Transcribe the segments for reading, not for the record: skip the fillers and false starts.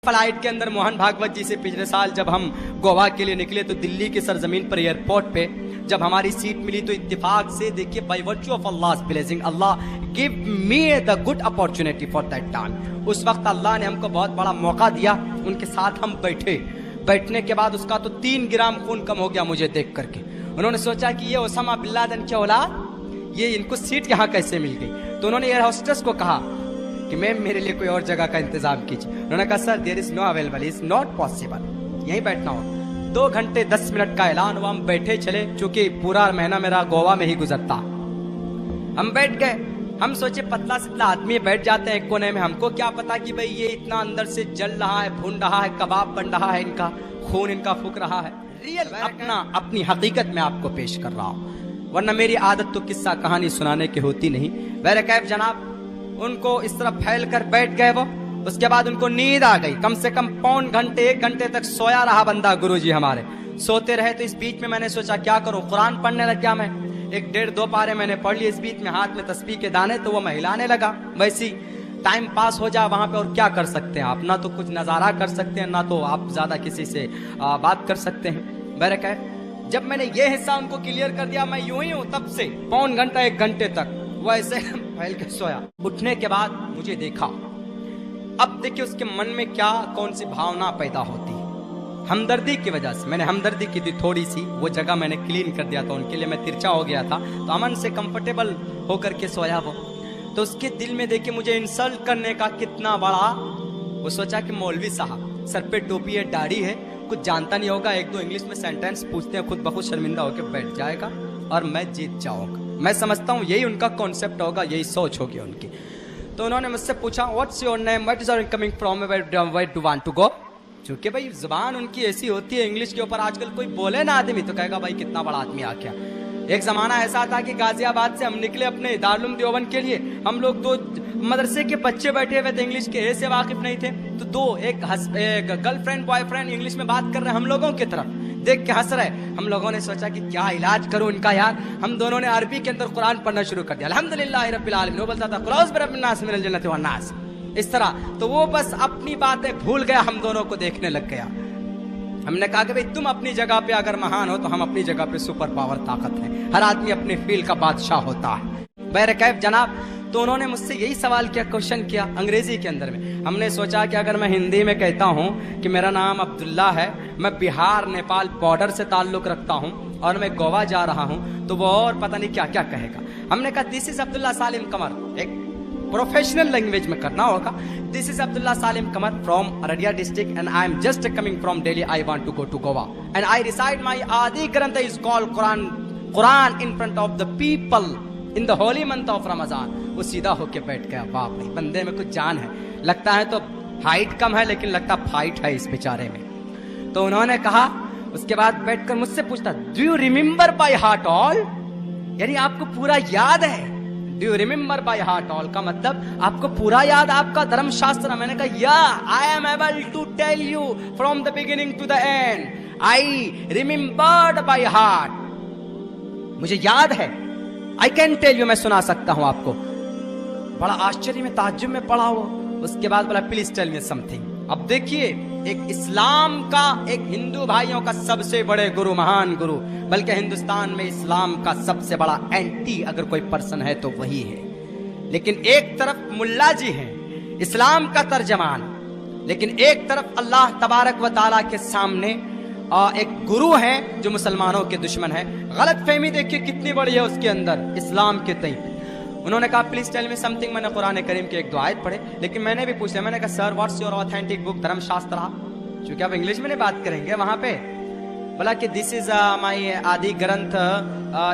Flight के अंदर मोहन भागवत जी से पिछले साल जब हम गोवा के लिए निकले तो दिल्ली की सरजमीन पर एयरपोर्ट पे जब हमारी सीट मिली तो इत्तेफाक से देखिए by virtue of Allah's blessing Allah give me the good opportunity for that time. उस वक्त अल्लाह ने हमको बहुत बड़ा मौका दिया, उनके साथ हम बैठने के बाद उसका तो 3 ग्राम खून कम हो गया मुझे देख करके। उन्होंने सोचा कि ये ओसामा बिन लादेन की औलाद, ये इनको सीट यहाँ कैसे मिल गई। तो उन्होंने एयर होस्टेस को कहा कि मैम मेरे लिए कोई और जगह का इंतजाम कीजिए। उन्होंने कहा sir there is no available, is not possible, यहीं बैठना हो। 2 घंटे 10 मिनट का ऐलान हुआ, हम बैठे चले, चूंकि पूरा महीना मेरा गोवा में ही गुजरता। हम बैठ गए, हम सोचे पतला सितला आदमी बैठ जाते हैं एक कोने में, हमको क्या पता कि भाई ये इतना अंदर से जल रहा है, भून रहा है, कबाब बन रहा है, इनका खून इनका फूक रहा है। रियल अपनी हकीकत में आपको पेश कर रहा हूँ, वरना मेरी आदत तो किस्सा कहानी सुनाने की होती नहीं। बहर कैफ जनाब उनको इस तरह फैल कर बैठ गए वो। उसके बाद उनको नींद आ गई, कम से कम 1 घंटे तक सोया रहा बंदा। गुरुजी हमारे सोते रहे, तो इस बीच में मैंने सोचा क्या करूं, कुरान पढ़ने लग गया मैं। 1-1.5-2 पारे मैंने पढ़ लिए, इस बीच में हाथ में तस्बीह के दाने तो वो मैं हिलाने लगा। वैसी टाइम पास हो जाए वहां पे, और क्या कर सकते हैं आप, ना तो कुछ नजारा कर सकते हैं, ना तो आप ज्यादा किसी से बात कर सकते हैं। बहरकैफ जब मैंने ये हिस्सा उनको क्लियर कर दिया, मैं यूं ही हूं तब से 1 घंटे तक वो ऐसे फैल के सोया। उठने के बाद मुझे देखा, अब देखिए उसके मन में क्या कौन सी भावना पैदा होती है। हमदर्दी की वजह से मैंने हमदर्दी की थी थोड़ी सी, वो जगह मैंने क्लीन कर दिया था उनके लिए, मैं तिरछा हो गया था तो अमन से कंफर्टेबल होकर के सोया वो। तो उसके दिल में देखिए मुझे इंसल्ट करने का कितना बड़ा, वो सोचा कि मौलवी साहब सर पे टोपी है, दाढ़ी है, कुछ जानता नहीं होगा, 1-2 इंग्लिश में सेंटेंस पूछते हैं, खुद ब खुद शर्मिंदा होकर बैठ जाएगा और मैं जीत जाऊंगा। मैं समझता हूँ यही उनका कॉन्सेप्ट होगा, यही सोच होगी उनकी। तो उन्होंने मुझसे पूछा what's your name, what is are coming from, where do want to go. चूंकि भाई जुबान उनकी ऐसी होती है, इंग्लिश के ऊपर आजकल कोई बोले ना आदमी तो कहेगा भाई कितना बड़ा आदमी आ गया। एक जमाना ऐसा था कि गाजियाबाद से हम निकले अपने दारुल उलूम देवबंद के लिए, हम लोग 2 मदरसे के बच्चे बैठे हुए थे, इंग्लिश के से वाकिफ नहीं थे, तो एक गर्लफ्रेंड बॉयफ्रेंड इंग्लिश में बात कर रहे हैं हम लोगों की तरफ, देख के हंस रहे। हम लोगों ने सोचा कि क्या इलाज करूं इनका यार। हम दोनों ने अरबी के अंदर कुरान पढ़ना शुरू कर दिया, अल्हम्दुलिल्लाह रब्बिल आलमीन। वो बोलता था कुलौज बिरब्बिन नास मिनल जन्नति वन नास, इस तरह। तो वो बस अपनी बातें भूल गया, हम दोनों को देखने लग गया। हमने कहा कि भाई तुम अपनी जगह पे अगर महान हो तो हम अपनी जगह पे सुपर पावर ताकत है, हर आदमी अपने फील्ड का बादशाह होता है। बहरकैफ जनाब तो उन्होंने मुझसे यही सवाल किया, क्वेश्चन किया अंग्रेजी के अंदर में। हमने सोचा कि अगर मैं हिंदी में कहता हूँ कि मेरा नाम अब्दुल्ला है, मैं बिहार नेपाल बॉर्डर से ताल्लुक रखता हूँ और मैं गोवा जा रहा हूँ, तो वो और पता नहीं क्या क्या कहेगा। हमने कहा दिस इज अब्दुल्ला सालिम कमर, एक प्रोफेशनल लैंग्वेज में करना होगा। This is Abdullah Salim Qamar from Araria district and I am just coming from Delhi, I want to go to Goa and I reside my Adi Granth is called Quran in front of the people in the holy month of Ramzan. वो सीधा होके बैठ गया, बाप रे बंदे में कुछ जान है, लगता है तो हाइट कम है लेकिन लगता फाइट है इस बेचारे में। तो उन्होंने कहा, उसके बाद बैठकर मुझसे पूछता do you remember by heart all, यानी आपको पूरा याद है। Do you remember by heart all का मतलब आपको पूरा याद आपका धर्मशास्त्र। मैंने कहा yeah I am able to tell you from the beginning to the end, I remembered by heart, मुझे याद है, आई कैन टेल यू, मैं सुना सकता हूं आपको। बड़ा आश्चर्य में ताज्जुब में पड़ा वो। उसके बाद बोला प्लीज टेल मी समथिंग। अब देखिए एक इस्लाम का, एक हिंदू भाइयों का सबसे बड़े गुरु, महान गुरु, बल्कि हिंदुस्तान में इस्लाम का सबसे बड़ा एंटी अगर कोई पर्सन है तो वही है। लेकिन एक तरफ मुल्ला जी हैं इस्लाम का तर्जमान, लेकिन एक तरफ अल्लाह तबारक व ताला के सामने एक गुरु है जो मुसलमानों के दुश्मन है। गलत फहमी देखिए कितनी बड़ी है उसके अंदर इस्लाम के तई। उन्होंने कहा प्लीज टेल मी समथिंग। मैंने कुरान करीम के 1-2 आयत पढ़े, लेकिन मैंने भी पूछा, मैंने कहा sir what's your authentic book धर्मशास्त्र, क्योंकि आप इंग्लिश में नहीं बात करेंगे वहां पे। बोला कि this is my Adi Granth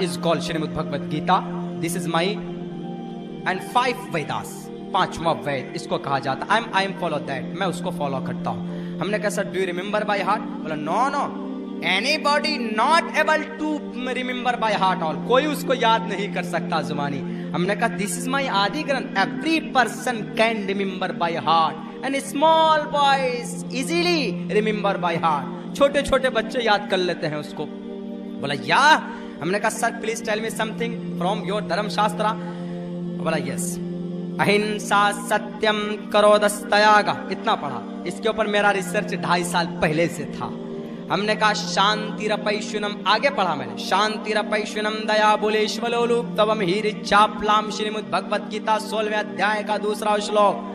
is called Shrimad Bhagavad Gita, this is my and 5 Vedas, 5वां वेद इसको कहा जाता। आई एम फॉलो दैट, मैं उसको फॉलो करता हूँ। हमने कहा sir do you remember by heart. बोला no no, anybody not able to remember by heart all, कोई उसको याद नहीं कर सकता जुबानी। हमने कहा दिस इज माई आदि ग्रंथ, every person can remember by heart and small boys easily remember by heart, छोटे छोटे बच्चे याद कर लेते हैं उसको। बोला या। हमने कहा sir please tell me something from your धर्मशास्त्र। बोला यस। अहिंसा सत्यम करोदस्तयागा, इतना पढ़ा। इसके ऊपर मेरा रिसर्च 2.5 साल पहले से था। हमने कहा शांतिरपैशुनम, आगे पढ़ा मैंने, शांतिरपैशुनम दया बुलेश्वलोलूप तवम हीरिचाप्लाम श्रीमद् भगवत गीता 16वें अध्याय का 2रा श्लोक।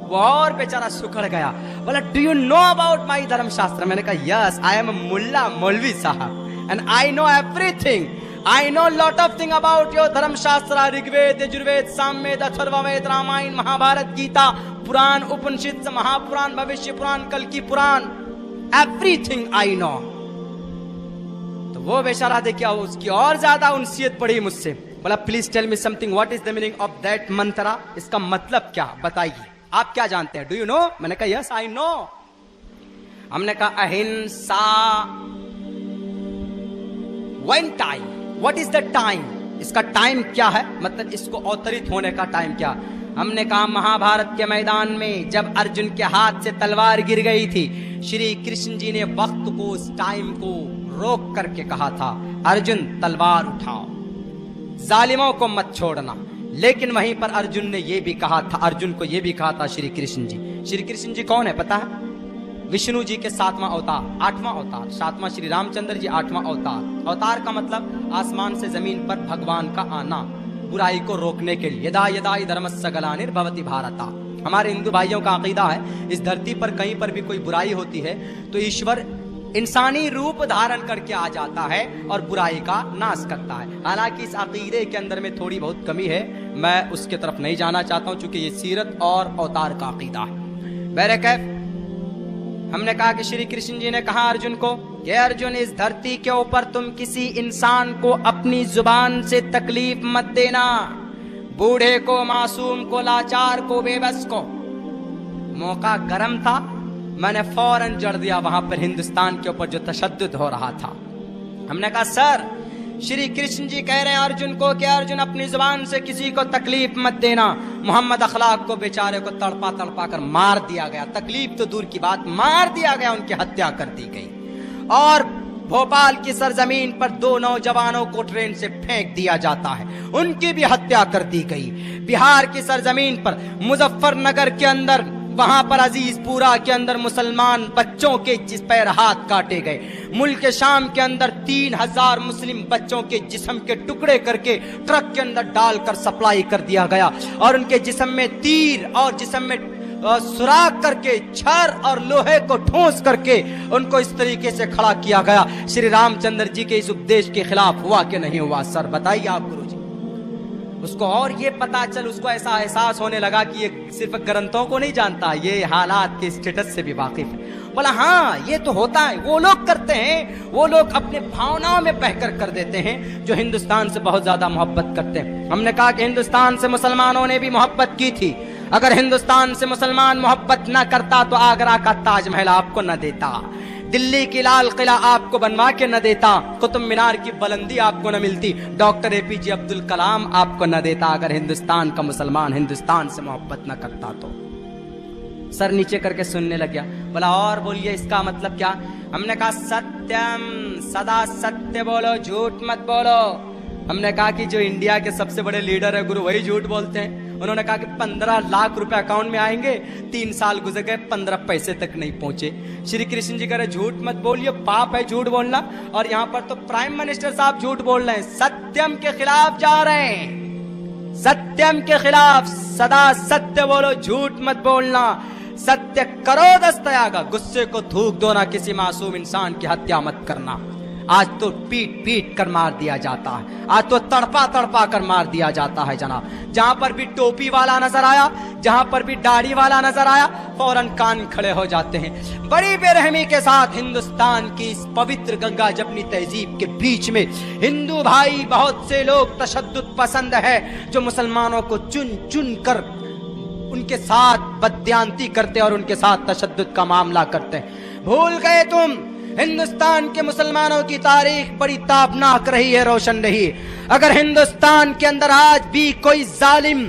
वो और बेचारा सुखड़ गया, बोला do you know about my धर्मशास्त्र? मैंने कहा यस, आई एम मुल्ला मौलवी साहब and I know everything, I know lot of thing about your धर्मशास्त्र, ऋग्वेद यजुर्वेद सामवेद अथर्ववेद रामायण महाभारत गीता पुराण उपनिषद महापुराण भविष्य पुराण कल्कि पुराण, एवरीथिंग आई नो। तो वो बेचारा देखिए उसकी और ज्यादा उनसियत बढ़ी मुझसे, बोला please tell me something, what is the meaning of that mantra, इसका मतलब क्या बताइए, आप क्या जानते हैं, डू यू नो? मैंने कहा यस आई नो। हमने कहा अहिंसा, one time, what is the time, इसका टाइम क्या है, मतलब इसको अवतरित होने का टाइम क्या? हमने कहा महाभारत के मैदान में जब अर्जुन के हाथ से तलवार गिर गई थी, श्री कृष्ण जी ने वक्त को, उस टाइम को रोक करके कहा था अर्जुन तलवार उठाओ, जालिमों को मत छोड़ना। लेकिन वहीं पर अर्जुन ने यह भी कहा था, अर्जुन को यह भी कहा था श्री कृष्ण जी। श्री कृष्ण जी कौन है पता है? विष्णु जी के 7वां अवतार, 8वां अवतार, 7वां श्री रामचंद्र जी, 8वां अवतार। अवतार का मतलब आसमान से जमीन पर भगवान का आना, बुराई को रोकने के लिए। यदा यदा धर्मस्य ग्लानिर्भवति भारता, हमारे हिंदू भाइयों का अकीदा है इस धरती पर कहीं पर भी कोई बुराई होती है तो ईश्वर इंसानी रूप धारण करके आ जाता है और बुराई का नाश करता है। हालांकि इस अकीदे के अंदर में थोड़ी बहुत कमी है, मैं उसके तरफ नहीं जाना चाहता हूं चूंकि ये सीरत और अवतार का अकीदा है। बहरकैफ हमने कहा कि श्री कृष्ण जी ने कहा अर्जुन को कि अर्जुन इस धरती के ऊपर तुम किसी इंसान को अपनी जुबान से तकलीफ मत देना, बूढ़े को, मासूम को, लाचार को, बेबस को। मौका गर्म था, मैंने फौरन जड़ दिया वहां पर हिंदुस्तान के ऊपर जो तशद्दुद हो रहा था। हमने कहा सर श्री कृष्ण जी कह रहे हैं अर्जुन को कि अर्जुन अपनी जुबान से किसी को तकलीफ मत देना। मोहम्मद अखलाक को बेचारे को तड़पा तड़पा कर मार दिया गया, तकलीफ तो दूर की बात, मार दिया गया, उनकी हत्या कर दी गई। और भोपाल की सरजमीन पर 2 नौजवानों को ट्रेन से फेंक दिया जाता है, उनकी भी हत्या कर दी गई। बिहार की सरजमीन पर मुजफ्फरनगर के अंदर, वहां पर अजीजपुरा के अंदर मुसलमान बच्चों के पैर हाथ काटे गए। मुल्क शाम के अंदर 3000 मुस्लिम बच्चों के जिस्म के टुकड़े करके ट्रक के अंदर डालकर सप्लाई कर दिया गया और उनके जिस्म में तीर और जिस्म में सुराख करके छर और लोहे को ठोस करके उनको इस तरीके से खड़ा किया गया। श्री रामचंद्र जी के इस उपदेश के खिलाफ हुआ कि नहीं हुआ? सर बताइए आप गुरुजी। उसको और ये पता चल, उसको ऐसा एहसास होने लगा कि ये सिर्फ ग्रंथों को नहीं जानता, ये हालात के स्टेटस से भी वाकिफ है। बोला हाँ ये तो होता है, वो लोग करते हैं, वो लोग अपने भावनाओं में बहकर कर देते हैं जो हिंदुस्तान से बहुत ज्यादा मोहब्बत करते हैं। हमने कहा कि हिंदुस्तान से मुसलमानों ने भी मोहब्बत की थी। अगर हिंदुस्तान से मुसलमान मोहब्बत न करता तो आगरा का ताजमहल आपको न देता, दिल्ली की लाल किला आपको बनवा के न देता, कुतुब मीनार की बुलंदी आपको न मिलती, डॉक्टर एपीजे अब्दुल कलाम आपको न देता, अगर हिंदुस्तान का मुसलमान हिंदुस्तान से मोहब्बत न करता तो। सर नीचे करके सुनने लग गया। बोला और बोलिए इसका मतलब क्या? हमने कहा सत्यम, सदा सत्य बोलो, झूठ मत बोलो। हमने कहा कि जो इंडिया के सबसे बड़े लीडर है गुरु, वही झूठ बोलते हैं। उन्होंने कहा कि 15 लाख रुपए अकाउंट में आएंगे, 3 साल गुजर गए, 15 पैसे तक नहीं पहुंचे। श्री कृष्ण जी कह रहे झूठ मत बोलिए, पाप है झूठ बोलना। और यहाँ पर तो प्राइम मिनिस्टर साहब झूठ बोल रहे हैं, सत्यम के खिलाफ जा रहे हैं, सत्यम के खिलाफ। सदा सत्य बोलो, झूठ मत बोलना, सत्य करो दस्तयागा, गुस्से को थूक दो ना, किसी मासूम इंसान की हत्या मत करना। आज तो पीट पीट कर मार दिया जाता है, आज तो तड़पा तड़पा कर मार दिया जाता है जनाब। जहां पर भी टोपी वाला नजर आया, जहां पर भी दाढ़ी वाला नजर आया, फौरन कान खड़े हो जाते हैं। बड़ी बेरहमी के साथ हिंदुस्तान की इस पवित्र गंगा जमनी तहजीब के बीच में हिंदू भाई बहुत से लोग तशद्दुद पसंद है, जो मुसलमानों को चुन चुन कर उनके साथ बदयांती करते और उनके साथ तशद्दुद का मामला करते हैं। भूल गए तुम, हिंदुस्तान के मुसलमानों की तारीख बड़ी ताबनाक रही है, रोशन रही। अगर हिंदुस्तान के अंदर आज भी कोई जालिम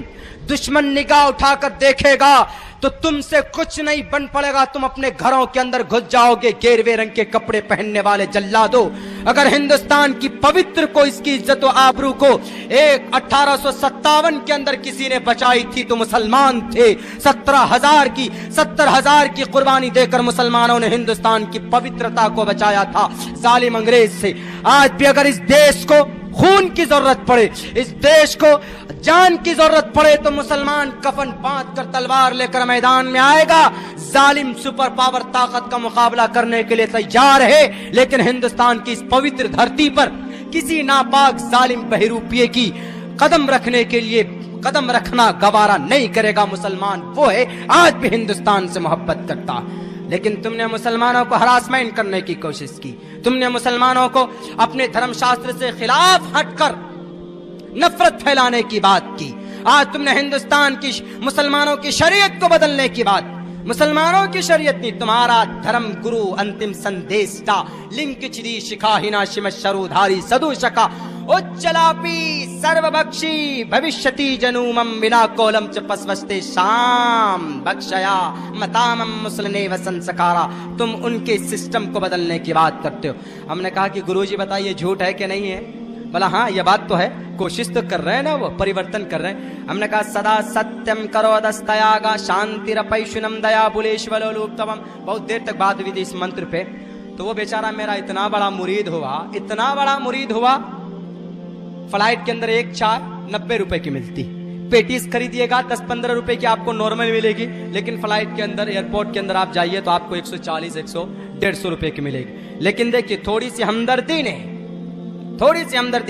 दुश्मन निगाह उठाकर देखेगा तो तुमसे कुछ नहीं बन पड़ेगा, तुम अपने घरों के अंदर घुस जाओगे। गेरवे रंग के कपड़े पहनने वाले जल्लादो, अगर हिंदुस्तान की पवित्र को, इसकी इज्जत व आबरू को एक 1857 के अंदर किसी ने बचाई थी तो मुसलमान थे। 70,000 की कुर्बानी देकर मुसलमानों ने हिंदुस्तान की पवित्रता को बचाया था जालिम अंग्रेज से। आज भी अगर इस देश को खून की जरूरत पड़े, इस देश को जान की जरूरत पड़े, तो मुसलमान कफन बांध कर तलवार लेकर मैदान में आएगा। जालिम सुपर पावर ताकत का मुकाबला करने के लिए तैयार है, लेकिन हिंदुस्तान की इस पवित्र धरती पर किसी नापाक जालिम बहरूपिये की कदम रखने के लिए कदम रखना गवारा नहीं करेगा। मुसलमान वो है आज भी हिंदुस्तान से मोहब्बत करता। लेकिन तुमने मुसलमानों को हरासमेंट करने की कोशिश की, तुमने मुसलमानों को अपने धर्मशास्त्र से खिलाफ हटकर नफरत फैलाने की बात की। आज तुमने हिंदुस्तान की मुसलमानों की शरीयत को बदलने की बात, मुसलमानों की शरीयत नहीं, तुम्हारा धर्म गुरु अंतिम संदेशा लिंक चिदी शिखाहिना शिम शरुधारी सदुशका उच्चलापी सर्वभक्षी भविष्यति जनूमम बिना कोलम च पस्वस्ते शाम भक्षया मतामम मुसलने व संस्कारा। तुम उनके सिस्टम को बदलने की बात करते हो। हमने कहा कि गुरुजी बताइए झूठ है कि नहीं है? बोला हाँ ये बात तो है, कोशिश तो कर रहे हैं ना, वो परिवर्तन कर रहे हैं। हमने कहा सदा सत्यम करो दस्तयागा शांतिरपैशुनम दया बुलेश्वलोलुप्तवम। बहुत देर तक बात हुई थी इस मंत्र पे। तो वो बेचारा मेरा इतना बड़ा मुरीद हुआ, फ्लाइट के अंदर एक चाय 90 रुपए की मिलती, पेटीज खरीदिएगा 10-15 रुपए की आपको नॉर्मल मिलेगी, लेकिन फ्लाइट के अंदर एयरपोर्ट के अंदर आप जाइए तो आपको 140-150 रुपए की मिलेगी। लेकिन देखिए थोड़ी सी हमदर्दी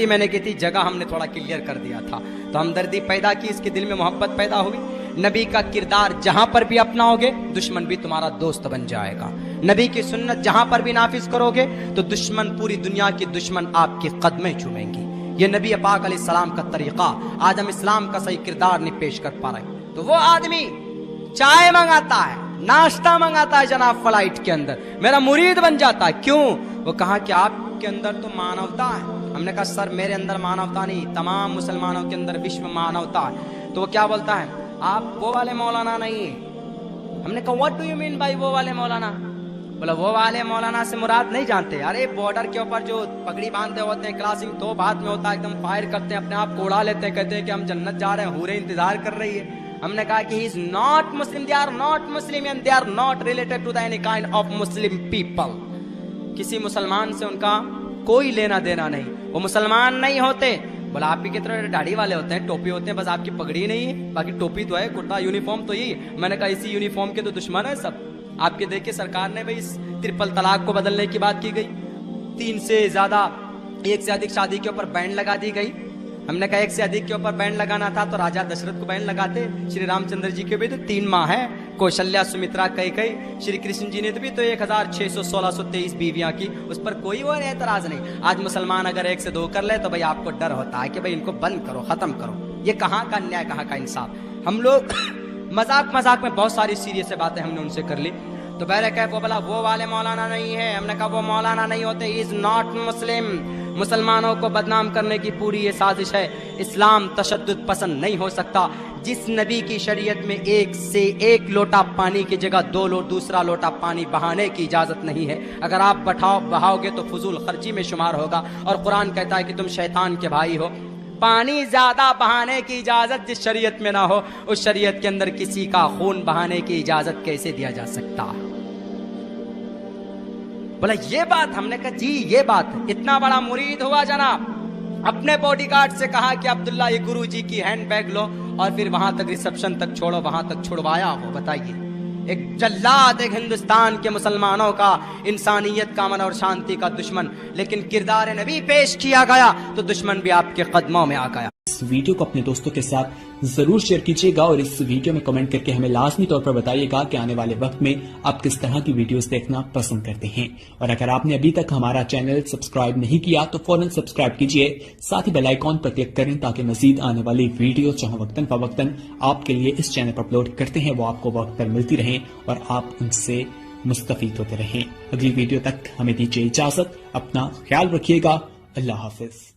मैंने की थी, जगह हमने थोड़ा क्लियर कर दिया था, तो हमदर्दी पैदा की, इसके दिल में मोहब्बत पैदा हुई। नबी का किरदार जहां पर भी अपनाओगे दुश्मन भी तुम्हारा दोस्त बन जाएगा। नबी की सुन्नत जहां पर भी नाफिज करोगे तो दुश्मन, पूरी दुनिया के दुश्मन आपके कदमें चूमेंगी। ये नबी पाक अलैहिस्सलाम का तरीका। आज हम इस्लाम का सही किरदार नहीं पेश कर पा रहे। तो वो आदमी चाय मंगाता है, नाश्ता मंगाता है जनाब फ्लाइट के अंदर, मेरा मुरीद बन जाता है। क्यों? वो कहा कि आपके अंदर तो मानवता है। हमने कहा सर मेरे अंदर मानवता नहीं, तमाम मुसलमानों के अंदर विश्व मानवता है। तो वो क्या बोलता है, आप वो वाले मौलाना नहीं है। हमने कहा what do you mean by वो वाले मौलाना? बोला वो वाले मौलाना से मुराद नहीं जानते, अरे बॉर्डर के ऊपर जो पगड़ी बांधते होते हैं, क्लासिंग तो बाद में होता है, एकदम फायर करते हैं, अपने आप को उड़ा लेते हैं, कहते हैं कि हम जन्नत जा रहे हैं, हूरें इंतजार कर रही है। हमने कहा कि he is not Muslim, they are not Muslim and they are not related to the any kind of Muslim people. किसी मुसलमान से उनका कोई लेना देना नहीं, वो मुसलमान नहीं होते। बोला आप ही की तरह दाढ़ी वाले होते हैं, टोपी होते हैं, बस आपकी पगड़ी नहीं है, बाकी टोपी तो है, कुर्ता यूनिफॉर्म तो यही। मैंने कहा इसी यूनिफॉर्म के तो दुश्मन है सब। आपके देख के सरकार ने भाई इस ट्रिपल तलाक को बदलने की बात की गई, 3 से ज्यादा, 1 से अधिक शादी के ऊपर बैन लगा दी गई। हमने कहा 1 से अधिक के ऊपर बैन लगाना था तो राजा दशरथ को बैन लगाते, श्री रामचंद्र जी के भी तो 3 माँ है, कौशल्या, सुमित्रा, कैकेयी। श्री कृष्ण जी ने तो भी तो 1623 बीवियां की, उस पर कोई वो एतराज नहीं। आज मुसलमान अगर 1 से 2 कर ले तो भाई आपको डर होता है कि भाई इनको बंद करो, खत्म करो। ये कहाँ का अन्याय, कहाँ का इंसाफ। हम लोग मजाक में बहुत सारी सीरियस बातें हमने उनसे कर ली। तो बहरे कह वो बोला वो वाले मौलाना नहीं है। हमने कहा वो मौलाना नहीं होते, इज नॉट मुस्लिम। मुसलमानों को बदनाम करने की पूरी ये साजिश है। इस्लाम तशद्दुद पसंद नहीं हो सकता। जिस नबी की शरीयत में 1 से 1 लोटा पानी की जगह 2 दूसरा लोटा पानी बहाने की इजाजत नहीं है। अगर आप बहाओगे तो फजूल खर्ची में शुमार होगा। और कुरान कहता है कि तुम शैतान के भाई हो। पानी ज्यादा बहाने की इजाजत जिस शरीयत में ना हो, उस शरीयत के अंदर किसी का खून बहाने की इजाजत कैसे दिया जा सकता? बोला ये बात। हमने कहा जी ये बात। इतना बड़ा मुरीद हुआ जनाब, अपने बॉडीगार्ड से कहा कि अब्दुल्ला ये गुरु जी की हैंड बैग लो और फिर वहां तक रिसेप्शन तक छोड़ो, वहां तक छुड़वाया हो। बताइए, एक जल्लाद, एक हिंदुस्तान के मुसलमानों का, इंसानियत का, अमन और शांति का दुश्मन, लेकिन किरदार नबी पेश किया गया तो दुश्मन भी आपके कदमों में आ गया। इस वीडियो को अपने दोस्तों के साथ जरूर शेयर कीजिएगा और इस वीडियो में कमेंट करके हमें लाजमी तौर पर बताइएगा कि आने वाले वक्त में आप किस तरह की वीडियोस देखना पसंद करते हैं। और अगर आपने अभी तक हमारा चैनल सब्सक्राइब नहीं किया तो फौरन सब्सक्राइब कीजिए, साथ ही बेल आइकॉन पर क्लिक करें ताकि मजीद आने वाली वीडियो जहां वक्तन फवक्तन आपके लिए इस चैनल पर अपलोड करते हैं वो आपको वक्त पर मिलती रहें और आप उनसे मुस्तफीद होते रहें। अगली वीडियो तक हमें दीजिए इजाजत, अपना ख्याल रखिएगा। अल्लाह हाफिज।